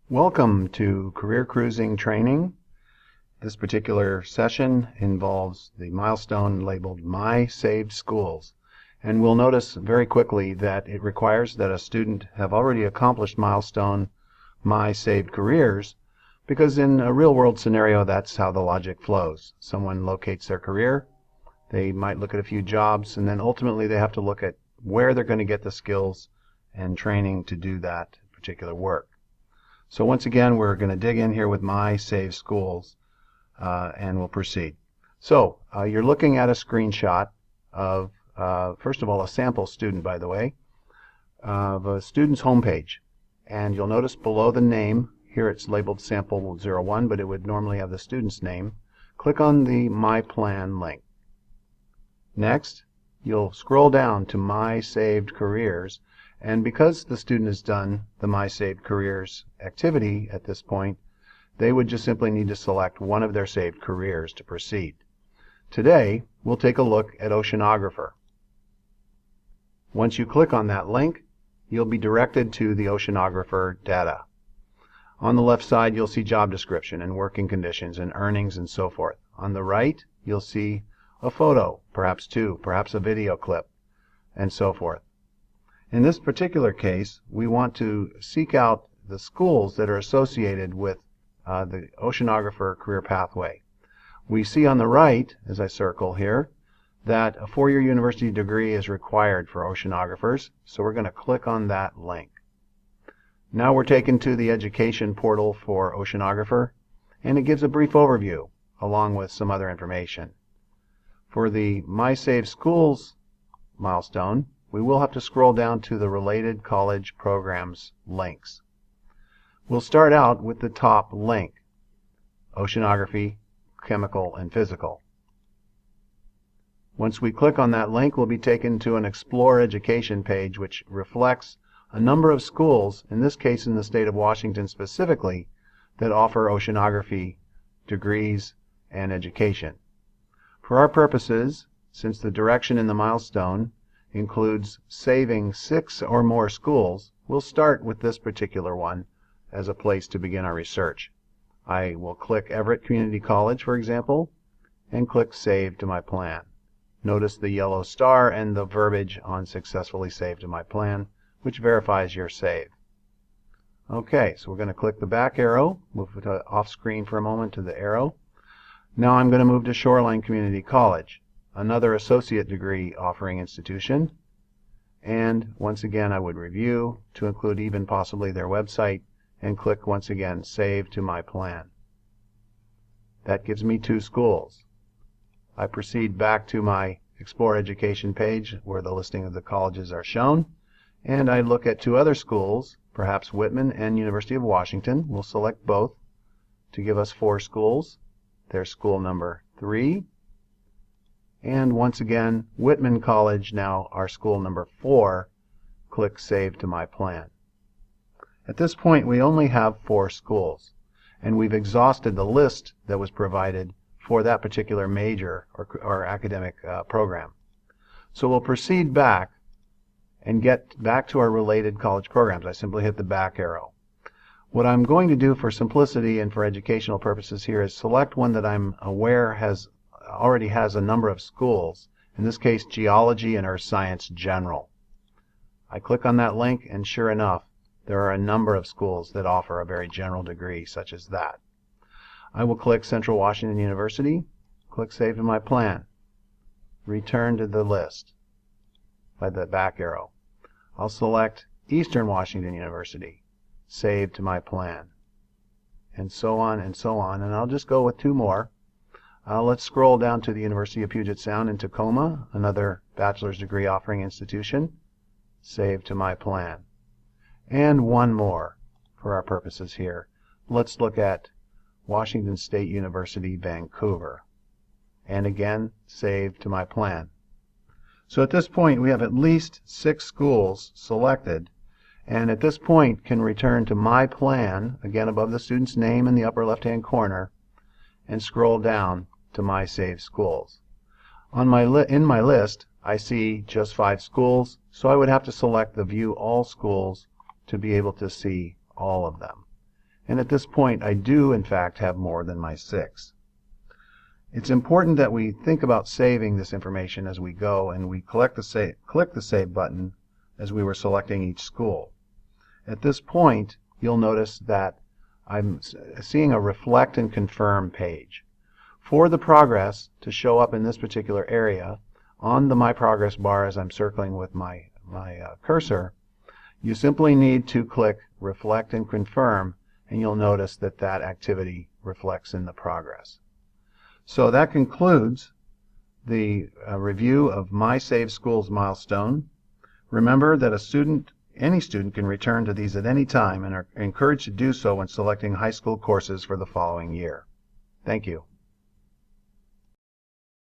Welcome to Career Cruising Training. This particular session involves the milestone labeled My Saved Schools. And we'll notice very quickly that it requires that a student have already accomplished milestone My Saved Careers, because in a real-world scenario, that's how the logic flows. Someone locates their career, they might look at a few jobs, and then ultimately they have to look at where they're going to get the skills and training to do that particular work. So once again, we're going to dig in here with My Saved Schools, and we'll proceed. So you're looking at a screenshot of, first of all, a sample student, by the way, of a student's homepage. And you'll notice below the name, here it's labeled Sample 01, but it would normally have the student's name. Click on the My Plan link. Next, you'll scroll down to My Saved Careers. And because the student has done the My Saved Careers activity at this point, they would just simply need to select one of their saved careers to proceed. Today, we'll take a look at oceanographer. Once you click on that link, you'll be directed to the oceanographer data. On the left side, you'll see job description and working conditions and earnings and so forth. On the right, you'll see a photo, perhaps two, perhaps a video clip, and so forth. In this particular case, we want to seek out the schools that are associated with the oceanographer career pathway. We see on the right, as I circle here, that a four-year university degree is required for oceanographers, so we're going to click on that link. Now we're taken to the education portal for oceanographer, and it gives a brief overview along with some other information. For the My Saved Schools milestone, we will have to scroll down to the related college programs links. We'll start out with the top link, Oceanography, Chemical, and Physical. Once we click on that link, we'll be taken to an Explore Education page, which reflects a number of schools, in this case in the state of Washington specifically, that offer oceanography degrees and education. For our purposes, since the direction in the milestone includes saving 6 or more schools, we'll start with this particular one as a place to begin our research. I will click Everett Community College, for example, and click Save to My Plan. Notice the yellow star and the verbiage on Successfully Saved to My Plan, which verifies your save. Okay, so we're going to click the back arrow, move it off screen for a moment to the arrow. Now I'm going to move to Shoreline Community College, another associate degree offering institution, and once again I would review to include even possibly their website and click once again Save to My Plan. That gives me 2 schools. I proceed back to my Explore Education page where the listing of the colleges are shown, and I look at 2 other schools, perhaps Whitman and University of Washington. We'll select both to give us 4 schools. There's school number 3. And once again, Whitman College, now our school number 4. Click Save to My Plan. At this point, we only have 4 schools, and we've exhausted the list that was provided for that particular major or academic program. So we'll proceed back and get back to our related college programs. I simply hit the back arrow. What I'm going to do for simplicity and for educational purposes here is select one that I'm aware already has a number of schools, in this case Geology and Earth Science General. I click on that link, and sure enough, there are a number of schools that offer a very general degree such as that. I will click Central Washington University, click Save to My Plan, return to the list by the back arrow. I'll select Eastern Washington University, Save to My Plan, and so on and so on, and I'll just go with 2 more. Let's scroll down to the University of Puget Sound in Tacoma, another bachelor's degree offering institution. Save to My Plan. And 1 more for our purposes here. Let's look at Washington State University, Vancouver. And again, Save to My Plan. So at this point, we have at least 6 schools selected, and at this point can return to My Plan, again above the student's name in the upper left-hand corner, and scroll down to My Saved Schools. In my list, I see just 5 schools, so I would have to select the View All Schools to be able to see all of them. And at this point, I do, in fact, have more than my 6. It's important that we think about saving this information as we go, and we click the Save button as we were selecting each school. At this point, you'll notice that I'm seeing a Reflect and Confirm page. For the progress to show up in this particular area, on the My Progress bar as I'm circling with my cursor, you simply need to click Reflect and Confirm, and you'll notice that that activity reflects in the progress. So that concludes the review of My Save Schools milestone. Remember that any student can return to these at any time and are encouraged to do so when selecting high school courses for the following year. Thank you.